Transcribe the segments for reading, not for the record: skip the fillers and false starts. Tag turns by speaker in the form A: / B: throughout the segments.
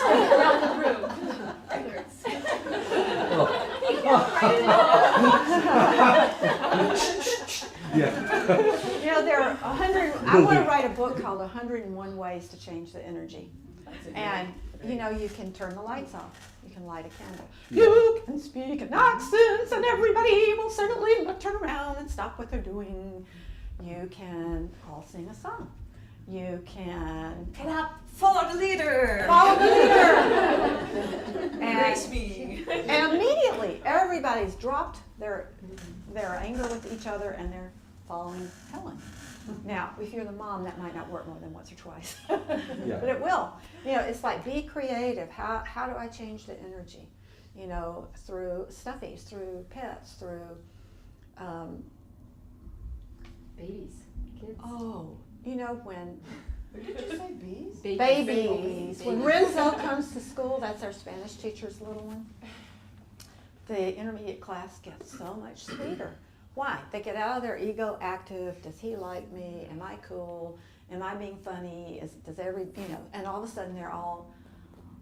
A: around the room.
B: You know, there are 100, I want to write a book called 101 Ways to Change the Energy. And, you know, you can turn the lights off. You can light a candle. You can speak in accents and everybody will suddenly turn around and stop what they're doing. You can all sing a song. You can
C: get up, follow the leader.
B: Follow the leader.
C: Embrace me.
B: And immediately, everybody's dropped their anger with each other and they're following Helen. Now, if you're the mom, that might not work more than once or twice, but it will. You know, it's like be creative. How do I change the energy? You know, through stuffies, through pets, through
A: babies, kids.
B: Oh, you know when.
D: Did you say bees?
B: Babies. When Renzo comes to school, that's our Spanish teacher's little one. The intermediate class gets so much sweeter. Why? They get out of their ego active. Does he like me? Am I cool? Am I being funny? And all of a sudden they're all,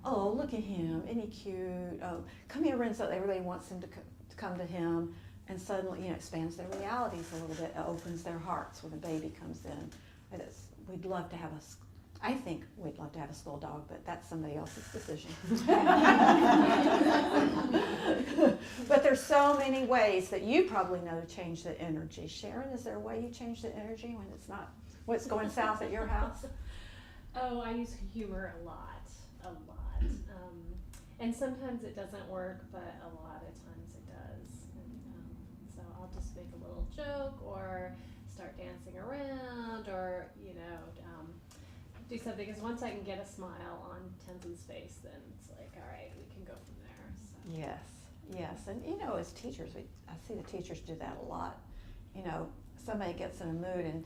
B: oh, look at him. Isn't he cute? Oh, come here, Renzo. Everybody wants him to come to him. And suddenly, you know, expands their realities a little bit. It opens their hearts when a baby comes in. We'd love to have I think we'd love to have a school dog, but that's somebody else's decision. But there's so many ways that you probably know to change the energy. Sharon, is there a way you change the energy when it's going south at your house?
A: Oh, I use humor a lot. And sometimes it doesn't work, but a lot of times it does. And, so I'll just make a little joke or start dancing around or, you know, do something. Because once I can get a smile on Tenzin's face, then it's like, all right, we can go from there. So.
B: Yes. And, you know, as teachers, I see the teachers do that a lot. You know, somebody gets in a mood and,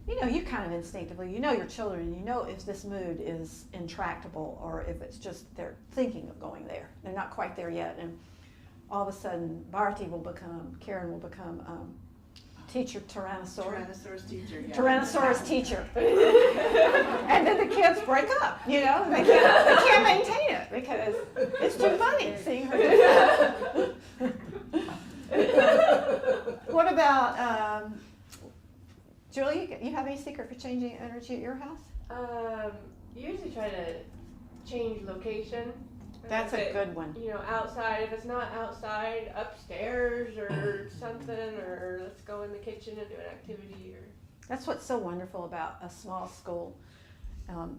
B: you know, you kind of instinctively, you know your children, you know if this mood is intractable or if it's just they're thinking of going there. They're not quite there yet. And all of a sudden, Karen will become teacher Tyrannosaurus teacher. Yeah. Tyrannosaurus teacher. And then the kids break up, you know. They can't maintain it because it's too funny seeing her do that. What about Julie, you have any secret for changing energy at your house?
E: Usually try to change location.
B: That's a good one.
E: You know, outside. If it's not outside, upstairs or something, or let's go in the kitchen and do an activity. Or
B: that's what's so wonderful about a small school,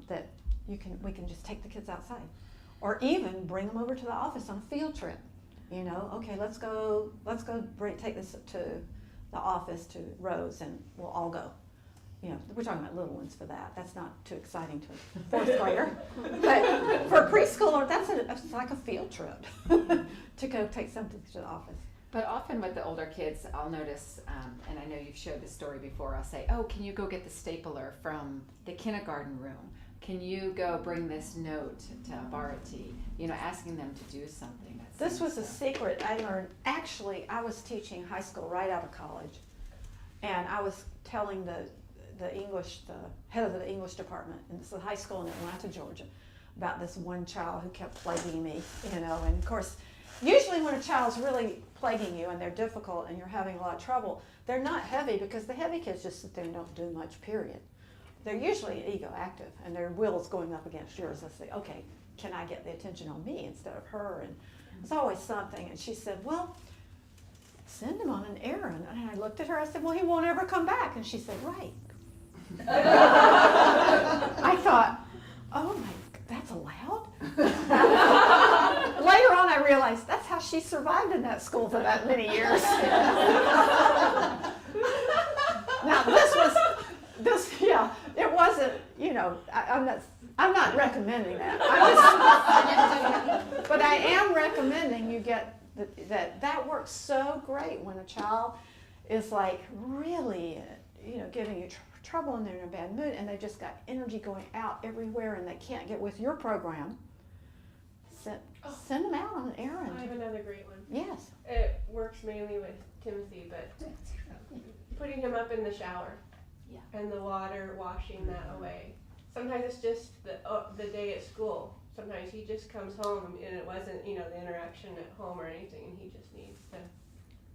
B: that we can just take the kids outside, or even bring them over to the office on a field trip. You know, okay, let's go take this to the office to Rose, and we'll all go. You know, we're talking about little ones for that. That's not too exciting to a fourth grader. But for a preschooler, it's like a field trip to go take something to the office.
F: But often with the older kids, I'll notice, and I know you've showed this story before, I'll say, oh, can you go get the stapler from the kindergarten room? Can you go bring this note to Bharati? You know, asking them to do something.
B: This was a secret I learned. Actually, I was teaching high school right out of college. And I was telling the head of the English department, and this is a high school in Atlanta, Georgia, about this one child who kept plaguing me, you know. And of course, usually when a child's really plaguing you and they're difficult and you're having a lot of trouble, they're not heavy because the heavy kids just sit there and don't do much, period. They're usually ego active and their will is going up against yours. I say, okay, can I get the attention on me instead of her? And it's always something. And she said, well, send him on an errand. And I looked at her, I said, well, he won't ever come back. And she said, right. I thought, oh my, that's allowed? Later on I realized that's how she survived in that school for that many years. Now it wasn't, you know, I'm not recommending that. But I am recommending you get that works so great when a child is like really, you know, giving you trouble and they're in a bad mood and they just got energy going out everywhere and they can't get with your program. Send them out on an errand.
E: I have another great one.
B: Yes.
E: It works mainly with Timothy, but putting him up in the shower.
A: Yeah.
E: And the water washing that away. Sometimes it's just the day at school. sometimes he just comes home and it wasn't, the interaction at home or anything, and he just needs to.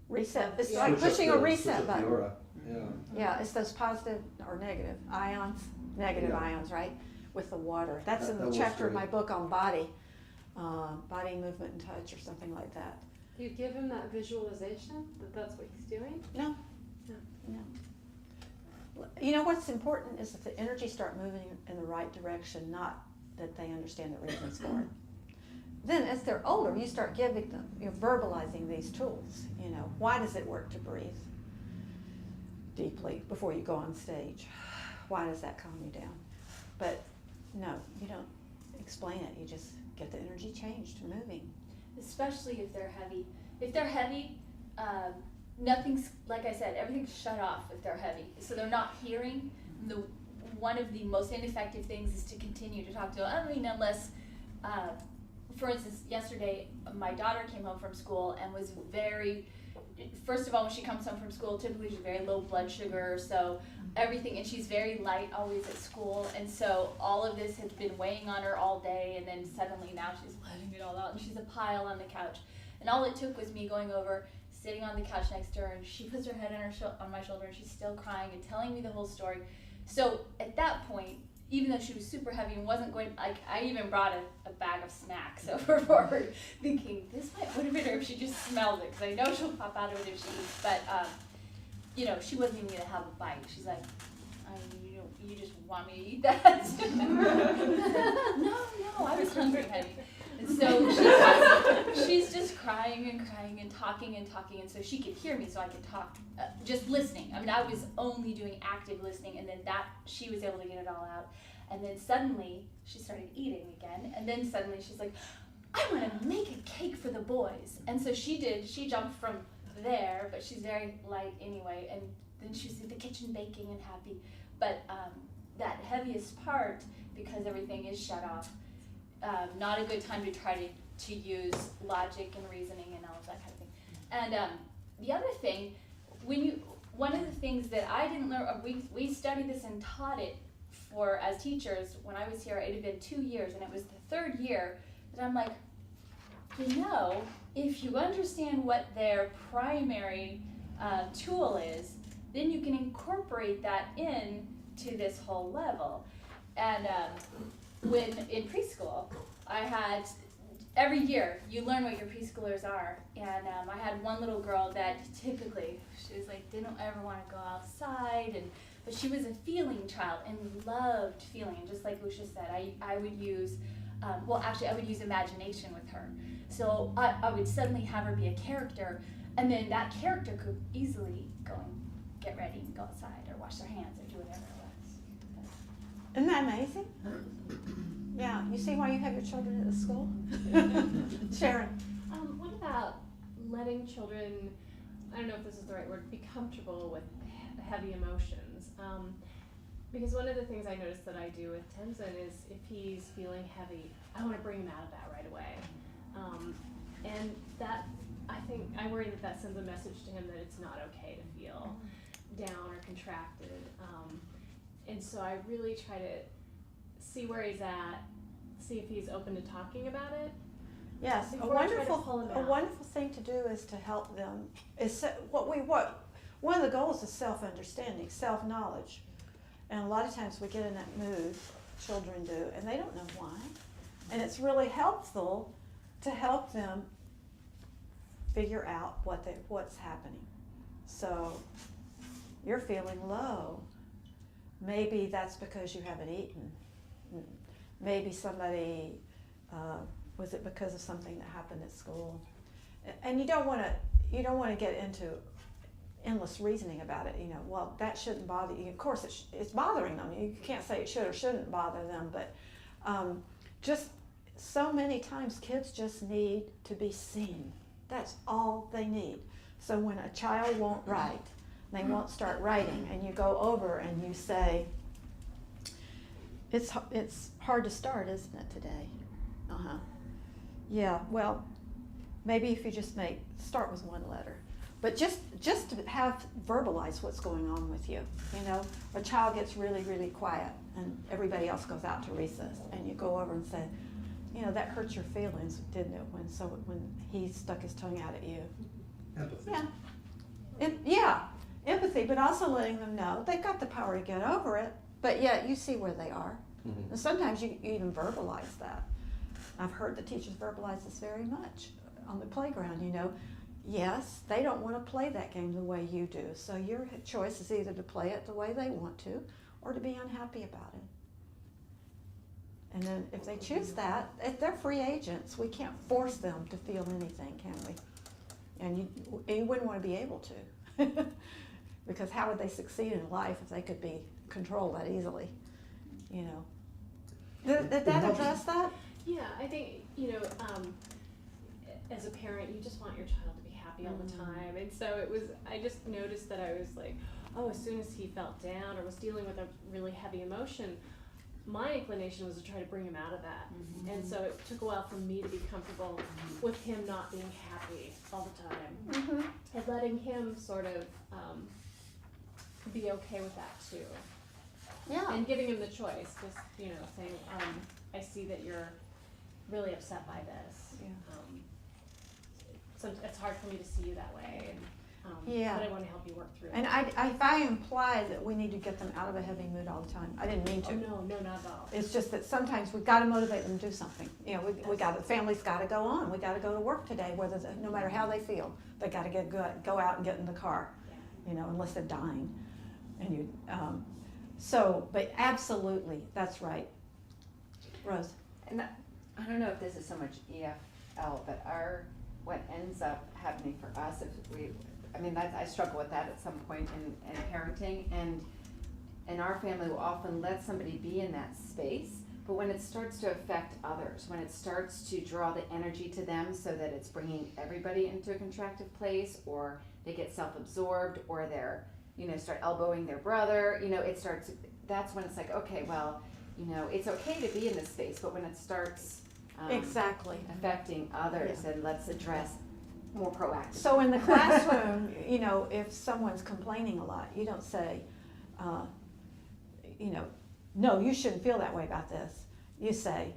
B: Reset. It's
E: Yeah.
B: like
G: Switch up
B: pushing a
G: the- switch
B: reset
G: up the
B: button.
G: aura. Yeah.
B: Yeah, it's those positive or negative ions, negative
G: Yeah.
B: ions, right? With the water. That's in
G: That
B: the
G: was
B: chapter of
G: great.
B: my book on body, body movement and touch or something like that.
A: Do you give him that visualization that that's what he's doing?
B: No. You know what's important is that the energy start moving in the right direction, not that they understand the reasons for it. Then as they're older, you start giving them, verbalizing these tools. Why does it work to breathe deeply before you go on stage? Why does that calm you down? But no, you don't explain it. You just get the energy changed, moving.
H: Especially if they're heavy. If they're heavy, nothing's, like I said, everything's shut off if they're heavy. So they're not hearing. One of the most ineffective things is to continue to talk to them. I mean, unless, for instance, yesterday my daughter came home from school and was first of all, when she comes home from school, typically she's very low blood sugar, so everything, and she's very light always at school, and so all of this has been weighing on her all day, and then suddenly now she's letting it all out, and she's a pile on the couch. And all it took was me going over, sitting on the couch next to her, and she puts her head on my shoulder, and she's still crying and telling me the whole story. So at that point, even though she was super heavy and wasn't going, I even brought a bag of snacks over for her, thinking this might motivate her if she just smells it, because I know she'll pop out of it if she eats. But she wasn't even gonna have a bite. She's like, you just want me to eat that? No, I was hungry, honey. And so she's just crying and crying and talking, and so she could hear me, so I could talk, just listening. I mean, I was only doing active listening, and then she was able to get it all out. And then suddenly she started eating again, and then suddenly she's like, I want to make a cake for the boys. And so she did. She jumped from there, but she's very light anyway, and then she was in the kitchen baking and happy. But that heaviest part, because everything is shut off, not a good time to try to use logic and reasoning and all of that kind of thing. And the other thing, one of the things that I didn't learn, we studied this and taught it as teachers. When I was here, it had been 2 years, and it was the third year that I'm like, if you understand what their primary tool is, then you can incorporate that into this whole level. And when in preschool, I had, every year you learn what your preschoolers are, and I had one little girl that typically, she was like, didn't ever want to go outside, but she was a feeling child and loved feeling, and just like Lucia said, I would use, I would use imagination with her. So I would suddenly have her be a character, and then that character could easily go and get ready and go outside or wash their hands or do whatever it was.
B: Isn't that amazing? Yeah, you see why you have your children at the school? Sharon.
A: What about letting children, I don't know if this is the right word, be comfortable with heavy emotions? Because one of the things I noticed that I do with Tenzin is if he's feeling heavy, I want to bring him out of that right away. And that, I worry that sends a message to him that it's not okay to feel down or contracted. And so I really try to see where he's at, see if he's open to talking about it.
B: Yes, a
A: Before I try to pull him out.
B: wonderful thing to do is to help them. One of the goals is self-understanding, self-knowledge. And a lot of times we get in that mood, children do, and they don't know why. And it's really helpful to help them figure out what's happening. So you're feeling low. Maybe that's because you haven't eaten. Maybe somebody, was it because of something that happened at school? And you don't want to get into endless reasoning about it. Well, that shouldn't bother you. Of course, it's bothering them. You can't say it should or shouldn't bother them, but just so many times kids just need to be seen. That's all they need. So when a child won't write, they won't start writing, and you go over and you say, it's hard to start, isn't it, today? Yeah, well, maybe if you just start with one letter. But just to have verbalize what's going on with you. A child gets really, really quiet and everybody else goes out to recess, and you go over and say, you know, that hurt your feelings, didn't it, when he stuck his tongue out at you?
G: Empathy.
B: Yeah, empathy, but also letting them know they've got the power to get over it, but yet you see where they are.
G: Mhm.
B: And sometimes you even verbalize that. I've heard the teachers verbalize this very much on the playground, you know. Yes, they don't want to play that game the way you do, so your choice is either to play it the way they want to or to be unhappy about it. And then if they choose that, if they're free agents, we can't force them to feel anything, can we? And you wouldn't want to be able to. Because how would they succeed in life if they could be controlled that easily? You know. Did that address that?
A: Yeah, I think, you know, as a parent, you just want your child to be happy all the time. And so I just noticed that I was like, oh, as soon as he felt down or was dealing with a really heavy emotion, my inclination was to try to bring him out of that. And so it took a while for me to be comfortable with him not being happy all the time. And letting him sort of be okay with that too.
B: Yeah.
A: And giving him the choice, just, you know, saying, I see that you're really upset by this.
B: Yeah.
A: So it's hard for me to see you that way, and,
B: Yeah.
A: but I want to help you work through it.
B: And if I imply that we need to get them out of a heavy mood all the time, I didn't mean to.
A: Oh, no, not at all.
B: It's just that sometimes we've got to motivate them to do something. You know, the family's got to go on. We got to go to work today, no matter how they feel. They got to go out and get in the car. You know, unless they're dying. And but absolutely, that's right. Rose.
F: And I don't know if this is so much EFL, but what ends up happening for us if I struggle with that at some point in parenting, and our family will often let somebody be in that space, but when it starts to affect others, when it starts to draw the energy to them so that it's bringing everybody into a contracted place, or they get self-absorbed, or they're, you know, start elbowing their brother, you know, that's when it's like, okay, well, you know, it's okay to be in this space, but when it starts
B: Exactly.
F: affecting others, then let's address more proactively.
B: So in the classroom, you know, if someone's complaining a lot, you don't say, you know, no, you shouldn't feel that way about this. You say,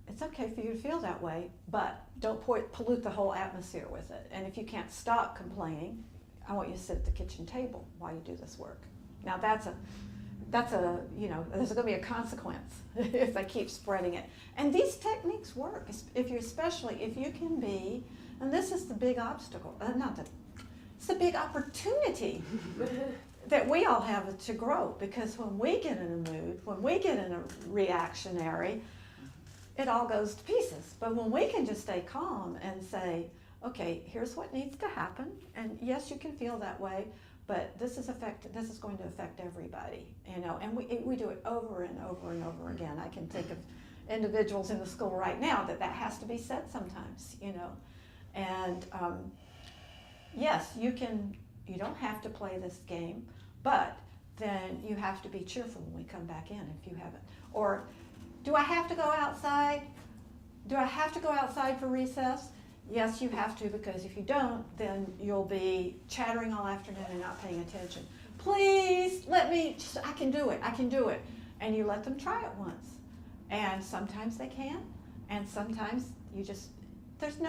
B: it's okay for you to feel that way, but don't pollute the whole atmosphere with it. And if you can't stop complaining, I want you to sit at the kitchen table while you do this work. Now that's a, you know, there's going to be a consequence if they keep spreading it. And these techniques work, especially if you can be, and this is the big obstacle, it's the big opportunity that we all have to grow, because when we get in a mood, when we get in a reactionary, it all goes to pieces. But when we can just stay calm and say, okay, here's what needs to happen, and yes, you can feel that way, but this is going to affect everybody, you know, and we do it over and over and over again. I can think of individuals in the school right now that has to be said sometimes, you know, and yes, you don't have to play this game, but then you have to be cheerful when we come back in if you haven't. Or, do I have to go outside? Do I have to go outside for recess? Yes, you have to, because if you don't, then you'll be chattering all afternoon and not paying attention. Please, I can do it. And you let them try it once. And sometimes they can, and sometimes there's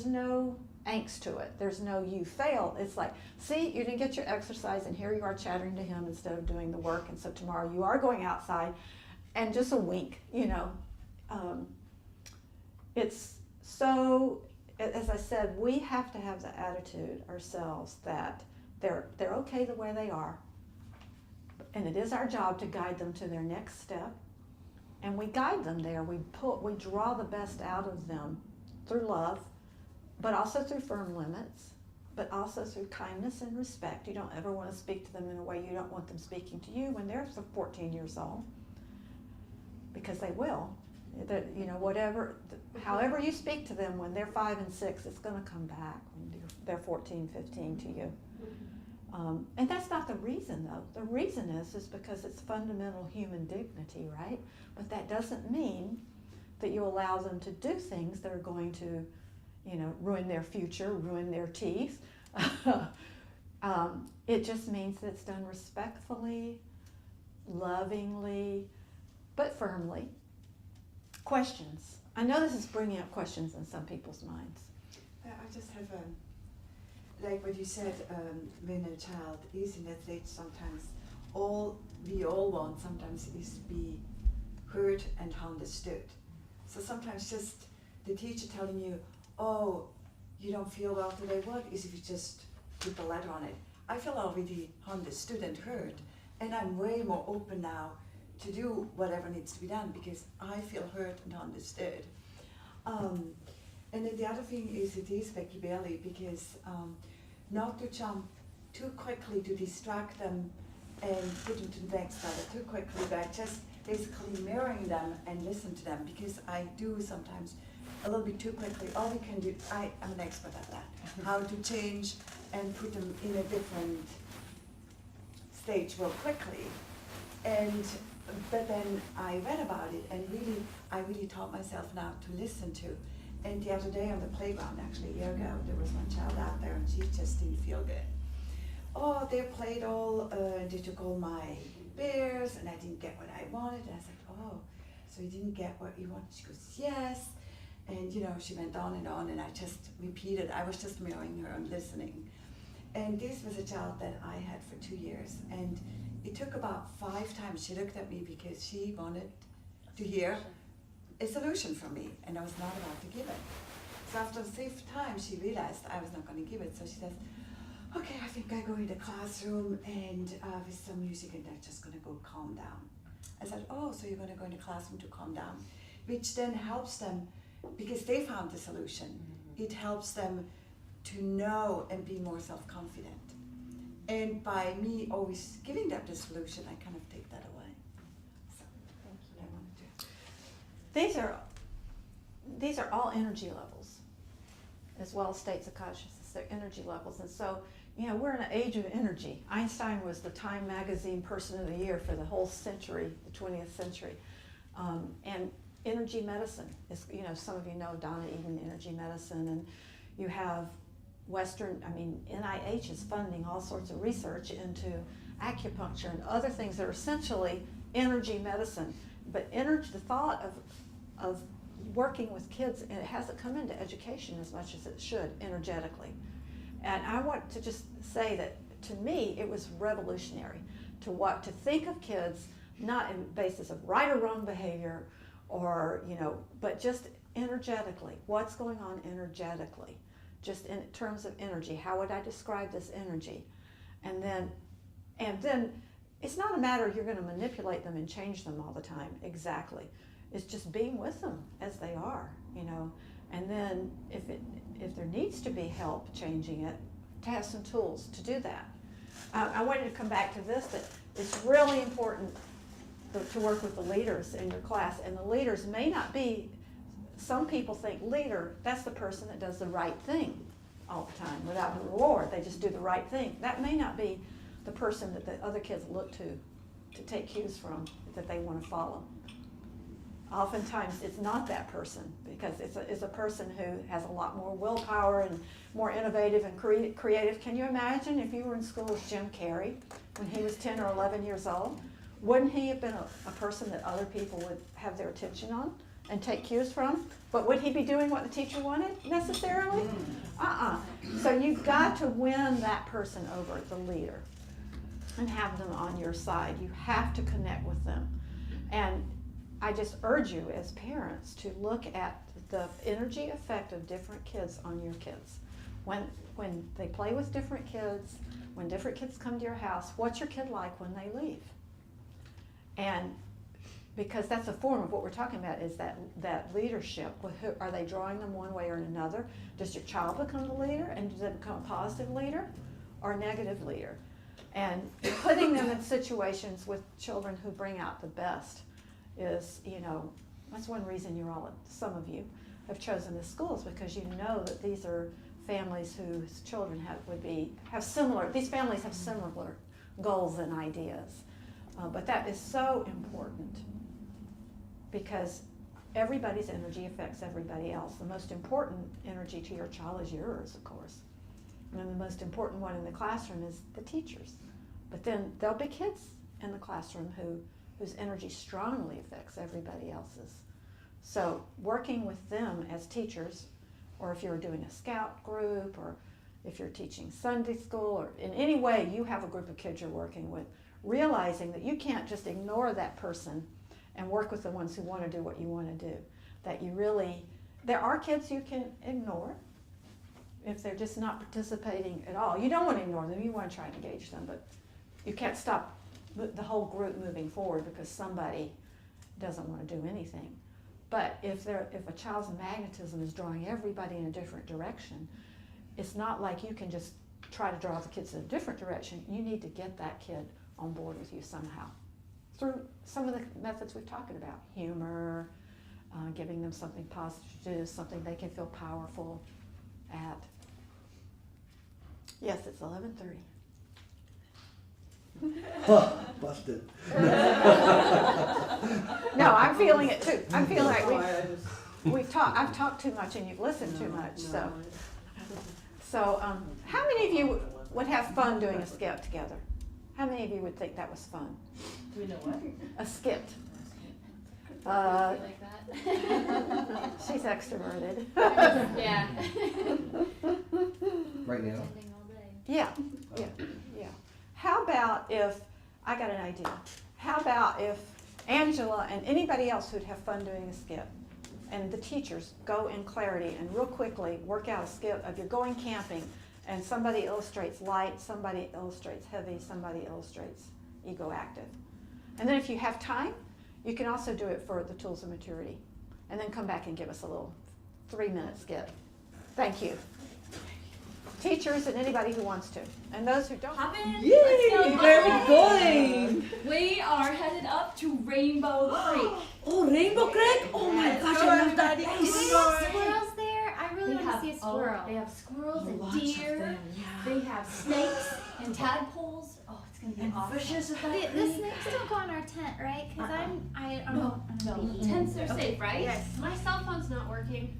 B: no angst to it. There's no you failed. It's like, see, you didn't get your exercise, and here you are chattering to him instead of doing the work, and so tomorrow you are going outside, and just a wink, you know. It's so, as I said, we have to have the attitude ourselves that they're okay the way they are, and it is our job to guide them to their next step, and we guide them there. We draw the best out of them through love, but also through firm limits, but also through kindness and respect. You don't ever want to speak to them in a way you don't want them speaking to you when they're 14 years old, because they will. You know, however you speak to them when they're 5 and 6, it's going to come back when they're 14, 15 to you. And that's not the reason, though. The reason is because it's fundamental human dignity, right? But that doesn't mean that you allow them to do things that are going to, you know, ruin their future, ruin their teeth. It just means that it's done respectfully, lovingly, but firmly. questions. I know this is bringing up questions in some people's minds.
D: I just have like what you said, when a child is in that stage, sometimes we all want sometimes is be heard and understood. So sometimes just the teacher telling you, oh, you don't feel well today, what is if you just put the letter on it? I feel already understood and heard, and I'm way more open now to do whatever needs to be done because I feel heard and understood. And then the other thing is it is barely because not to jump too quickly to distract them and put them to the next level too quickly, but just basically mirroring them and listen to them because I do sometimes a little bit too quickly. All we can do, I'm an expert at that, how to change and put them in a different stage real quickly. But then I read about it and I really taught myself now to listen to. And the other day on the playground, actually a year ago, there was one child out there and she just didn't feel good. Oh, they played they took all my beers and I didn't get what I wanted. And I said, oh, so you didn't get what you wanted? She goes, yes. And she went on and I just repeated. I was just mirroring her and listening. And this was a child that I had for 2 years. And it took about 5 times she looked at me because she wanted to hear a solution from me, and I was not about to give it. So after the 5th time, she realized I was not going to give it. So she says, okay, I think I go in the classroom and with some music and I'm just going to go calm down. I said, oh, so you're going to go in the classroom to calm down, which then helps them because they found the solution. Mm-hmm. It helps them to know and be more self-confident. And by me always giving them the solution, I kind of take that away. So that's what I want to do.
B: These are all energy levels, as well as states of consciousness. They're energy levels, and so we're in an age of energy. Einstein was the Time Magazine Person of the Year for the whole century, the 20th century, and energy medicine is. Some of you know Donna Eden Energy Medicine, and you have NIH is funding all sorts of research into acupuncture and other things that are essentially energy medicine. But the thought of working with kids, and it hasn't come into education as much as it should energetically. And I want to just say that to me it was revolutionary to think of kids not in basis of right or wrong behavior or but just energetically. What's going on energetically? Just in terms of energy, how would I describe this energy? And then it's not a matter you're going to manipulate them and change them all the time. Exactly. It's just being with them as they are, And then if there needs to be help changing it, to have some tools to do that. I wanted to come back to this, that it's really important to work with the leaders in your class. And the leaders may not be, some people think leader, that's the person that does the right thing all the time without the reward. They just do the right thing. That may not be the person that the other kids look to take cues from, that they want to follow. Oftentimes it's not that person because it's a person who has a lot more willpower and more innovative and creative. Can you imagine if you were in school with Jim Carrey when he was 10 or 11 years old? Wouldn't he have been a person that other people would have their attention on and take cues from? But would he be doing what the teacher wanted necessarily? So you've got to win that person over, the leader, and have them on your side. You have to connect with them. And I just urge you as parents to look at the energy effect of different kids on your kids. When they play with different kids, when different kids come to your house, what's your kid like when they leave? And because that's a form of what we're talking about, is that leadership. Are they drawing them one way or another? Does your child become the leader, and does it become a positive leader or a negative leader? And putting them in situations with children who bring out the best is, that's one reason some of you have chosen this school, is because you know that these are families whose children these families have similar goals and ideas. But that is so important because everybody's energy affects everybody else. The most important energy to your child is yours, of course. And then the most important one in the classroom is the teachers. But then there'll be kids in the classroom whose energy strongly affects everybody else's. So working with them as teachers, or if you're doing a scout group, or if you're teaching Sunday school, or in any way you have a group of kids you're working with, realizing that you can't just ignore that person and work with the ones who want to do what you want to do. That you really, there are kids you can ignore if they're just not participating at all. You don't want to ignore them, you want to try and engage them, but you can't stop the whole group moving forward because somebody doesn't want to do anything. But if a child's magnetism is drawing everybody in a different direction, it's not like you can just try to draw the kids in a different direction. You need to get that kid on board with you somehow through some of the methods we've talked about. Humor, giving them something positive to do, something they can feel powerful at. Yes, it's 11:30.
G: Busted.
B: No, I'm feeling it too. I'm feeling like I've talked too much and you've listened too much. So how many of you would have fun doing a skit together? How many of you would think that was fun?
C: Do we know what?
B: A skit.
A: Like that.
B: She's extroverted.
A: Yeah.
G: Right now?
B: Yeah. How about if, I got an idea. How about if Angela and anybody else who'd have fun doing a skit, and the teachers go in clarity and real quickly work out a skit of you're going camping and somebody illustrates light, somebody illustrates heavy, somebody illustrates ego active. And then if you have time, you can also do it for the tools of maturity. And then come back and give us a little 3-minute skit. Thank you. Teachers and anybody who wants to. And those who don't.
H: Hop in.
C: Yay!
H: Let's go.
C: Where are we going?
H: We are headed up to Rainbow Creek.
C: Oh, Rainbow Creek! Oh my gosh, I love that
I: Do they
C: place.
I: have squirrels there? I really
H: They
I: want to see a squirrel.
H: they have squirrels and
C: Lots of
H: deer.
C: them, yeah.
H: They have snakes and tadpoles. Oh, it's gonna be
C: And
H: awesome.
C: fishes at
I: The,
C: that
I: the
C: creek.
I: snakes don't go on our tent, right? Because I don't
H: No,
I: know.
H: no. Tents are safe, right?
A: Yes. My cell phone's not working.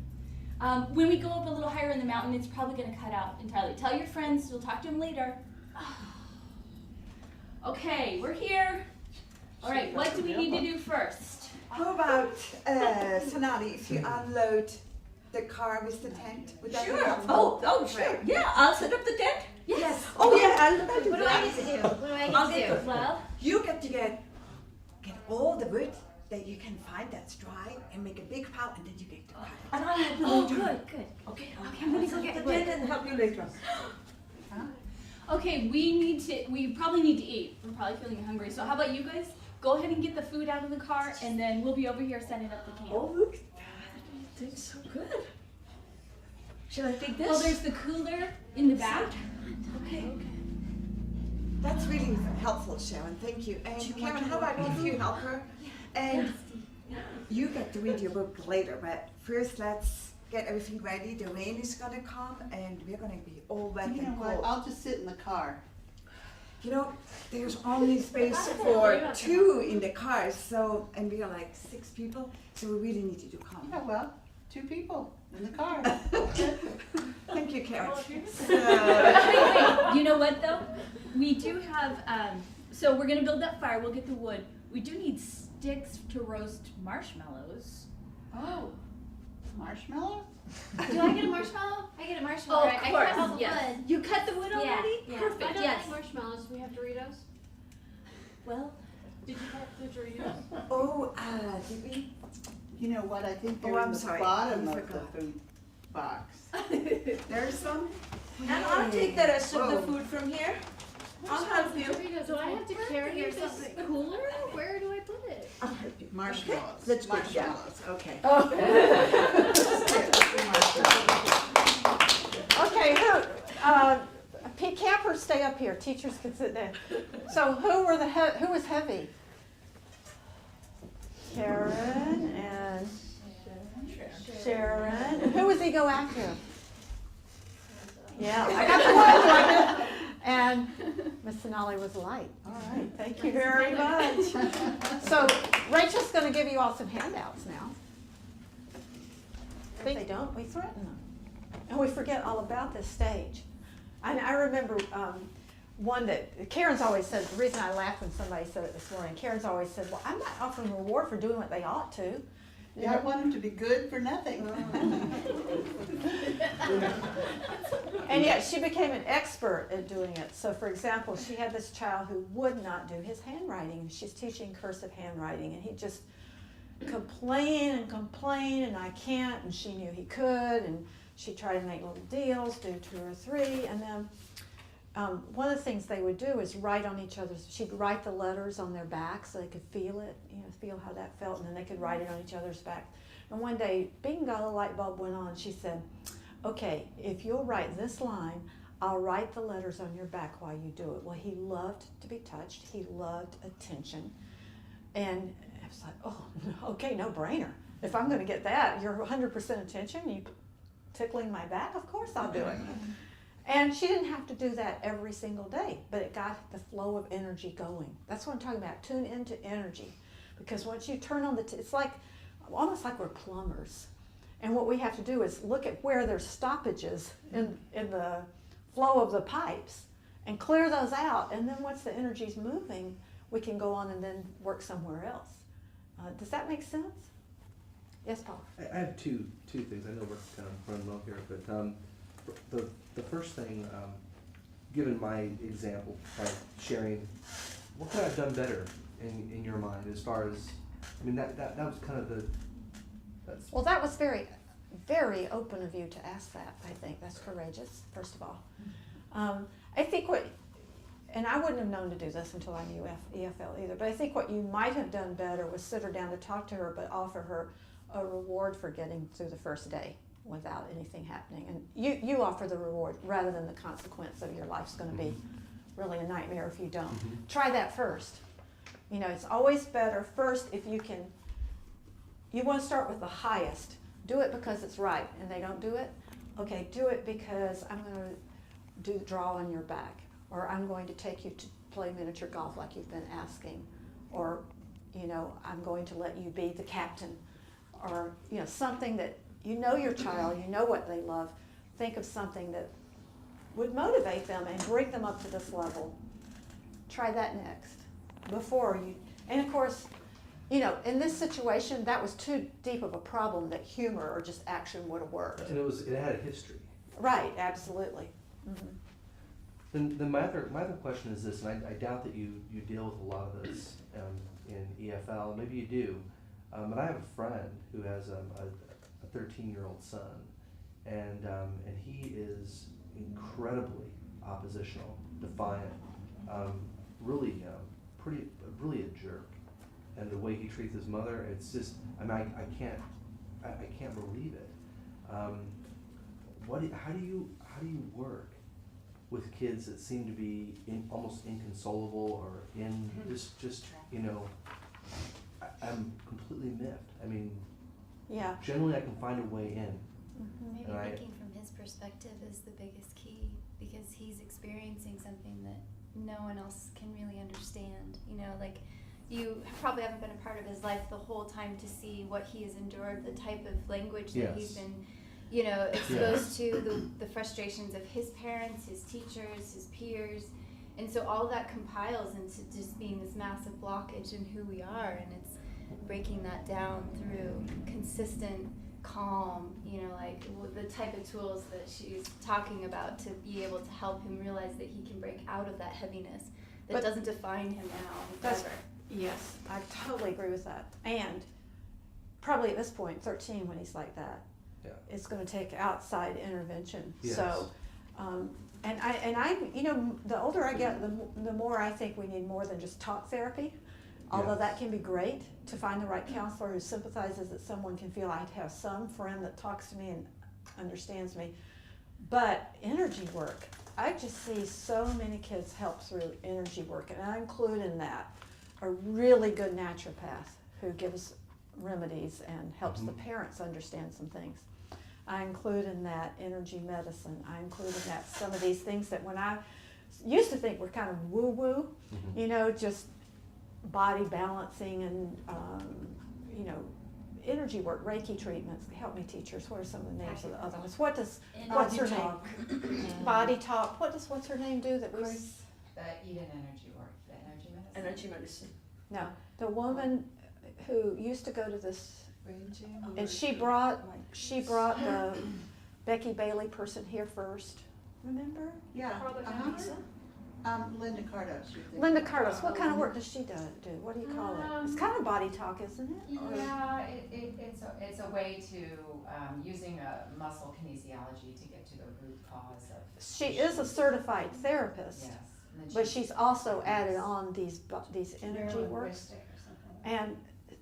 H: When we go up a little higher in the mountain, it's probably going to cut out entirely. Tell your friends, you'll talk to them later. Okay, we're here. All right, what do we need to do first?
D: How about, Sonali, if you unload the car with the tent? Would that be
C: Sure.
D: helpful?
C: Oh, sure. Yeah, I'll set up the tent.
H: Yes.
C: Oh, yeah, I'll do
I: What do I
C: that.
I: get to do? What do I
C: I'll
I: get to
C: get
I: do?
H: Well,
D: You get to get all the wood that you can find that's dry and make a big pile, and then you get to cut it.
C: And I'll help you
H: oh,
C: later.
H: good, good.
C: Okay,
H: I'm gonna
C: I'll
H: go
C: set
H: get
C: up
H: the
C: the tent and help you later.
H: Okay, we probably need to eat. We're probably feeling hungry. So how about you guys go ahead and get the food out of the car, and then we'll be over here setting up the camp.
C: Oh, look at that. It tastes so good. Should I take this?
H: Well, there's the cooler in the back.
C: Okay.
D: That's really helpful, Sharon. Thank you. And Karen, how about if you help her? And you get to read your book later, but first let's get everything ready. The rain is gonna come, and we're gonna be all wet
J: You know
D: and
J: what,
D: cold.
J: I'll just sit in the car.
D: You know, there's only space for 2 in the car, so, and we are like 6 people, so we really need you to come.
J: Yeah, well, 2 people in the car.
D: Thank you, Karen.
H: Wait, you know what though? We do have, so we're gonna build that fire, we'll get the wood. We do need sticks to roast marshmallows.
J: Oh, marshmallow?
I: Do I get a marshmallow? I get a marshmallow,
H: Oh,
I: right?
H: of
I: I
H: course,
I: cut all the
H: yes.
I: wood.
H: You cut the wood
I: Yeah,
H: already?
I: yeah.
A: I
H: Perfect,
A: don't
H: yes.
A: like marshmallows. Do we have Doritos?
H: Well,
A: Did you cut the Doritos?
D: Oh, did we?
J: You know what, I think
D: Oh,
J: they're in
D: I'm
J: the
D: sorry,
J: bottom
D: I
J: of the
D: forgot.
J: food box.
D: There's some?
C: And I'll take the rest of the
D: Whoa.
C: food from here. I'll help you.
A: Doritos. Do I have to carry this cooler? Where do I put it?
D: I'll help you.
J: Marshmallows.
D: Let's go together.
J: Marshmallows.
B: Okay. Okay, Pete campers stay up here. Teachers can sit down. So who was heavy? Karen and Sharon. And who was ego active? Yeah, I got the one. And Miss Sonali was light. All right, thank you very much. So Rachel's going to give you all some handouts now. If they don't, we threaten them. And we forget all about this stage. I remember one that Karen's always said, the reason I laughed when somebody said it this morning, Karen's always said, well, I'm not offering reward for doing what they ought to.
J: Yeah, I want him to be good for nothing.
B: And yet she became an expert at doing it. So for example, she had this child who would not do his handwriting. She's teaching cursive handwriting, and he just complain and complain, and I can't, and she knew he could, and she tried to make little deals, do 2 or 3, and then one of the things they would do is write on each other's, she'd write the letters on their back so they could feel it, feel how that felt, and then they could write it on each other's back. And one day, bingo, a light bulb went on. She said, okay, if you'll write this line, I'll write the letters on your back while you do it. Well, he loved to be touched. He loved attention. And I was like, oh, okay, no brainer. If I'm going to get that, you're 100% attention, you tickling my back, of course I'll do it. And she didn't have to do that every single day, but it got the flow of energy going. That's what I'm talking about, tune into energy. Because once you turn on it's like, almost like we're plumbers. And what we have to do is look at where there's stoppages in the flow of the pipes and clear those out. And then once the energy's moving, we can go on and then work somewhere else. Does that make sense? Yes, Paul?
K: I have two things. I know we're kind of running low here, but the first thing, given my example, by sharing, what could I have done better in your mind as far as, I mean, that was kind of
B: Well, that was very, very open of you to ask that, I think. That's courageous, first of all. I think and I wouldn't have known to do this until I knew EFL either, but I think what you might have done better was sit her down to talk to her, but offer her a reward for getting through the first day without anything happening. And you offer the reward rather than the consequence of your life's going to be really a nightmare if you don't. Try that first. It's always better first if you can. You want to start with the highest. Do it because it's right, and they don't do it. Okay, do it because I'm going to do the draw on your back, or I'm going to take you to play miniature golf like you've been asking, or I'm going to let you be the captain, or something that your child, what they love. Think of something that would motivate them and bring them up to this level. Try that next before you. And of course, in this situation, that was too deep of a problem that humor or just action would have worked.
K: and it had a history.
B: Right, absolutely.
K: Then my other question is this, and I doubt that you deal with a lot of this in EFL. Maybe you do, but I have a friend who has a 13-year-old son, and he is incredibly oppositional, defiant, really really a jerk. And the way he treats his mother, it's just, I can't believe it. How do you work with kids that seem to be almost inconsolable or I'm completely miffed. I mean,
B: Yeah.
K: Generally I can find a way in.
I: Maybe
K: And
I: thinking from his perspective is the biggest key, because he's experiencing something that no one else can really understand. You probably haven't been a part of his life the whole time to see what he has endured, the type of language that he's been, exposed to, the frustrations of his parents, his teachers, his peers. And so all of that compiles into just being this massive blockage in who we are, and it's breaking that down through consistent, calm, the type of tools that she's talking about to be able to help him realize that he can break out of that heaviness that doesn't define him now forever.
B: Yes, I totally agree with that. And probably at this point, 13, when he's like that, it's going to take outside intervention.
K: Yes.
B: So, and I, the older I get, the more I think we need more than just talk therapy. Although that can be great to find the right counselor who sympathizes, that someone can feel I have some friend that talks to me and understands me. But energy work, I just see so many kids help through energy work, and I include in that a really good naturopath who gives remedies and helps the parents understand some things. I include in that energy medicine. I include in that some of these things that when I used to think were kind of woo-woo, just body balancing and, energy work, Reiki treatments. Help me, teachers. What are some of the names of the other ones? What's her name? Body talk. What's her name do that was?
F: The Eden energy work, the energy medicine.
C: Energy medicine.
B: No, the woman who used to go to this
D: brain gym.
B: And she brought the Becky Bailey person here first. Remember?
J: Yeah. Linda Cardos.
B: Linda Curtis. What kind of work does she do? What do you call it? It's kind of body talk, isn't it?
F: Yeah, it's a way to using a muscle kinesiology to get to the root cause of.
B: She is a certified therapist,
F: Yes. And then
B: but she's also added on these energy works, and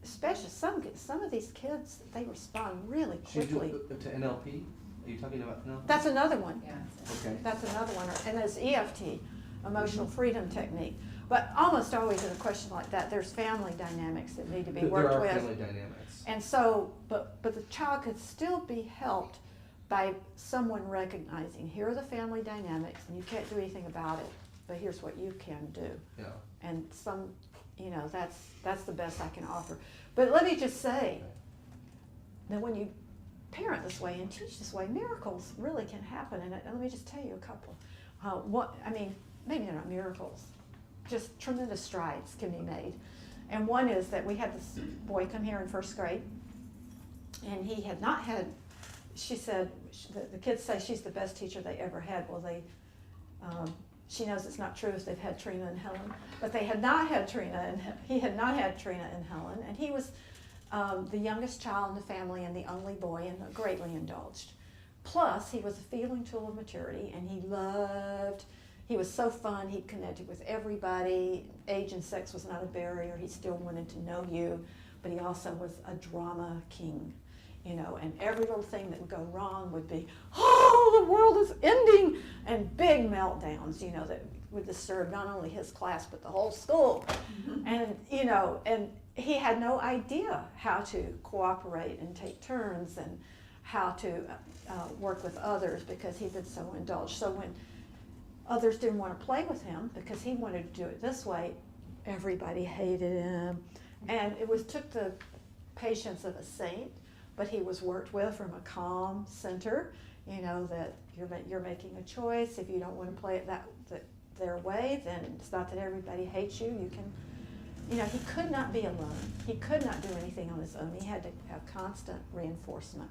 B: especially some of these kids, they respond really
K: She do
B: quickly.
K: to NLP? Are you talking about NLP?
B: That's another one.
F: Yeah.
K: Okay.
B: That's another one, and it's EFT, emotional freedom technique. But almost always in a question like that, there's family dynamics that need to be worked
K: There are
B: with.
K: family dynamics.
B: And so, but the child could still be helped by someone recognizing, here are the family dynamics, and you can't do anything about it, but here's what you can do.
K: Yeah.
B: And that's the best I can offer. But let me just say that when you parent this way and teach this way, miracles really can happen. And let me just tell you a couple. Maybe they're not miracles, just tremendous strides can be made. And one is that we had this boy come here in first grade, and he had not had, she said, the kids say she's the best teacher they ever had. Well, she knows it's not true as they've had Trina and Helen, but they had not had Trina, and he had not had Trina and Helen, and he was the youngest child in the family and the only boy, and greatly indulged. Plus, he was a feeling tool of maturity, and he was so fun, he connected with everybody. Age and sex was not a barrier. He still wanted to know you, but he also was a drama king, and every little thing that would go wrong would be, oh, the world is ending, and big meltdowns, that would disturb not only his class, but the whole school. And he had no idea how to cooperate and take turns and how to work with others because he'd been so indulged. So when others didn't want to play with him because he wanted to do it this way, everybody hated him. And took the patience of a saint, but he was worked with from a calm center, that you're making a choice. If you don't want to play it their way, then it's not that everybody hates you. You can, he could not be alone. He could not do anything on his own. He had to have constant reinforcement.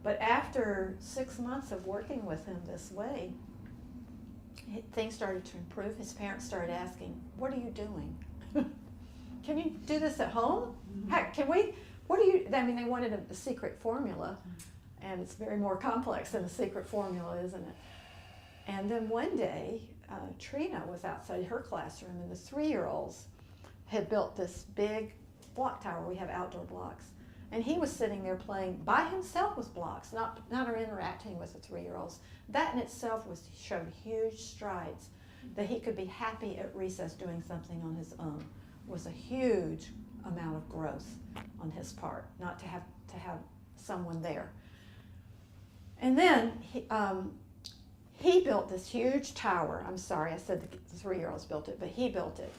B: But after 6 months of working with him this way, things started to improve. His parents started asking, what are you doing? Can you do this at home? Heck, they wanted a secret formula, and it's very more complex than a secret formula, isn't it? And then one day, Trina was outside her classroom, and the 3-year-olds had built this big block tower. We have outdoor blocks. And he was sitting there playing by himself with blocks, not interacting with the 3-year-olds. That in itself showed huge strides. That he could be happy at recess doing something on his own was a huge amount of growth on his part, not to have someone there. And then he built this huge tower. I'm sorry, I said the 3-year-olds built it, but he built it.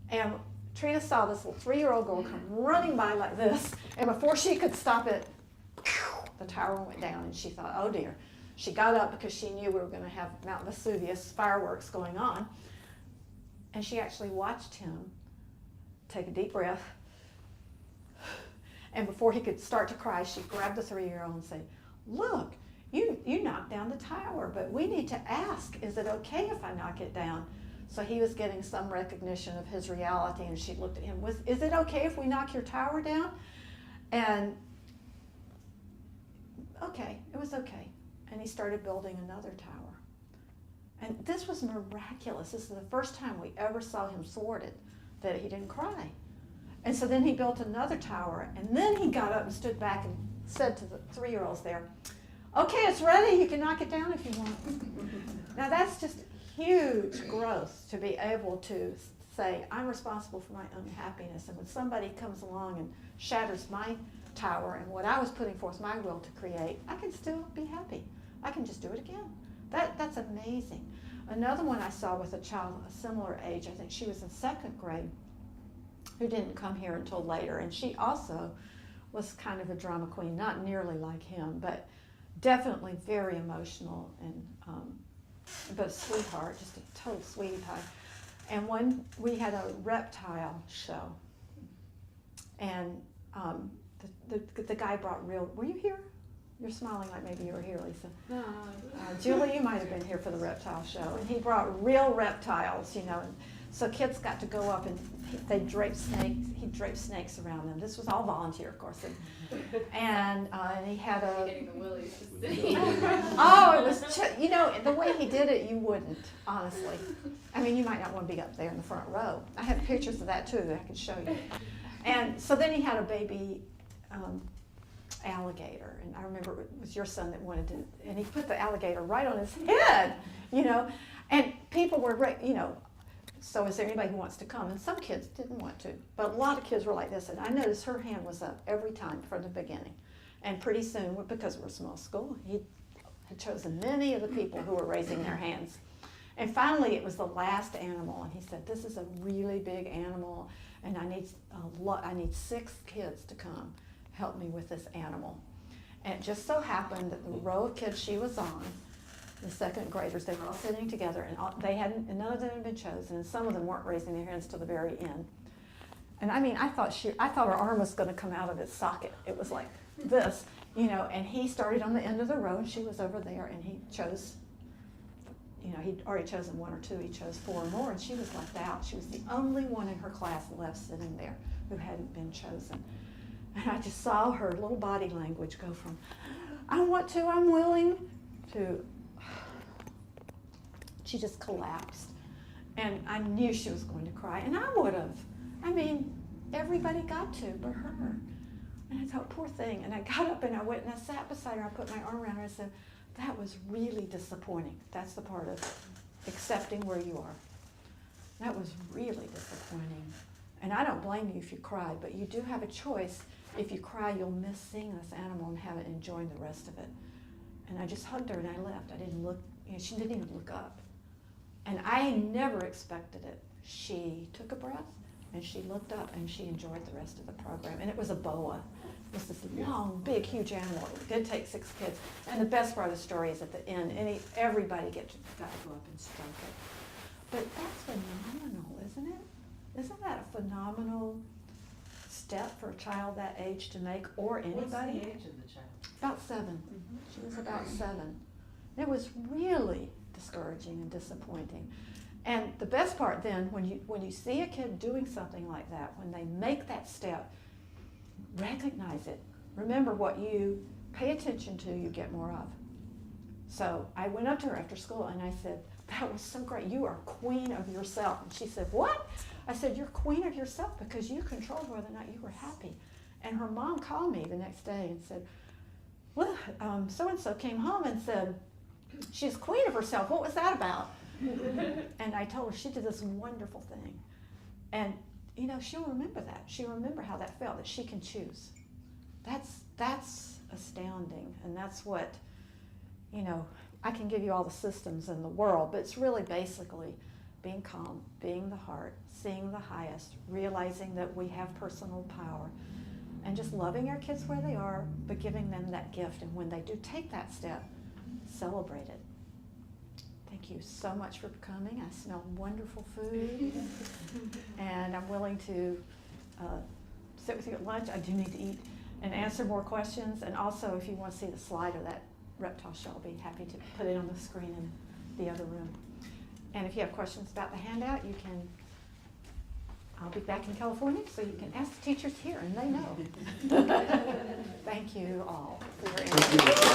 B: And Trina saw this little 3-year-old girl come running by like this, and before she could stop it, the tower went down, and she thought, oh dear. She got up because she knew we were going to have Mount Vesuvius fireworks going on, and she actually watched him take a deep breath, and before he could start to cry, she grabbed the 3-year-old and said, look, you knocked down the tower, but we need to ask, is it okay if I knock it down? So he was getting some recognition of his reality, and she looked at him, is it okay if we knock your tower down? And okay, it was okay. And he started building another tower. And this was miraculous. This is the first time we ever saw him thwarted, that he didn't cry. And so then he built another tower, and then he got up and stood back and said to the 3-year-olds there, okay, it's ready, you can knock it down if you want. Now that's just huge growth to be able to say, I'm responsible for my own happiness, and when somebody comes along and shatters my tower and what I was putting forth my will to create, I can still be happy. I can just do it again. That's amazing. Another one I saw with a child a similar age, I think she was in 2nd grade, who didn't come here until later, and she also was kind of a drama queen, not nearly like him, but definitely very emotional, and but a sweetheart, just a total sweetheart. And we had a reptile show, and the guy brought real, were you here? You're smiling like maybe you were here, Lisa. Julie, you might have been here for the reptile show. And he brought real reptiles, you know. And so kids got to go up and they draped snakes. He draped snakes around them. This was all volunteer, of course. And he had a.
A: Getting the willies to see.
B: Oh, it was, you know, the way he did it, you wouldn't, honestly. I mean, you might not want to be up there in the front row. I have pictures of that too that I can show you. And so then he had a baby alligator, and I remember it was your son that wanted to, and he put the alligator right on his head, you know, and people were, you know, so is there anybody who wants to come? And some kids didn't want to, but a lot of kids were like this, and I noticed her hand was up every time from the beginning. And pretty soon, because we're a small school, he had chosen many of the people who were raising their hands. And finally, it was the last animal, and he said, this is a really big animal, and I need 6 kids to come help me with this animal. And it just so happened that the row of kids she was on, the second graders, they were all sitting together, and and none of them had been chosen, and some of them weren't raising their hands till the very end. And I mean, I thought her arm was going to come out of its socket. It was like this, you know. And he started on the end of the row, and she was over there, and he chose. You know, he'd already chosen 1 or 2. He chose 4 or more, and she was left out. She was the only one in her class left sitting there who hadn't been chosen. And I just saw her little body language go from, I want to, I'm willing, to, she just collapsed. And I knew she was going to cry, and I would have. I mean, everybody got to, but her. And I thought, poor thing. And I got up and I went and I sat beside her. I put my arm around her and I said, that was really disappointing. That's the part of accepting where you are. That was really disappointing. And I don't blame you if you cried, but you do have a choice. If you cry, you'll miss seeing this animal and have it enjoying the rest of it. And I just hugged her and I left. I didn't look, you know, she didn't even look up. And I never expected it. She took a breath and she looked up and she enjoyed the rest of the program. And it was a boa. It was this long, big, huge animal. It did take 6 kids. And the best part of the story is at the end, everybody got to go up and stroke it. But that's phenomenal, isn't it? Isn't that a phenomenal step for a child that age to make, or anybody?
J: What's the age of the child?
B: About 7. Mm-hmm. She was about 7. It was really discouraging and disappointing. And the best part then, when you see a kid doing something like that, when they make that step, recognize it. Remember, what you pay attention to, you get more of. So I went up to her after school and I said, that was so great. You are queen of yourself. And she said, what? I said, you're queen of yourself because you controlled whether or not you were happy. And her mom called me the next day and said, well, so-and-so came home and said, she's queen of herself. What was that about? And I told her she did this wonderful thing. And, you know, she'll remember that. She'll remember how that felt, that she can choose. That's astounding. And that's what, you know, I can give you all the systems in the world, but it's really basically being calm, being the heart, seeing the highest, realizing that we have personal power, and just loving our kids where they are, but giving them that gift. And when they do take that step, celebrate it. Thank you so much for coming. I smell wonderful food, and I'm willing to sit with you at lunch. I do need to eat and answer more questions. And also, if you want to see the slide of that reptile show, I'll be happy to put it on the screen in the other room. And if you have questions about the handout, you can, I'll be back in California, so you can ask the teachers here, and they know. Thank you all for your interest.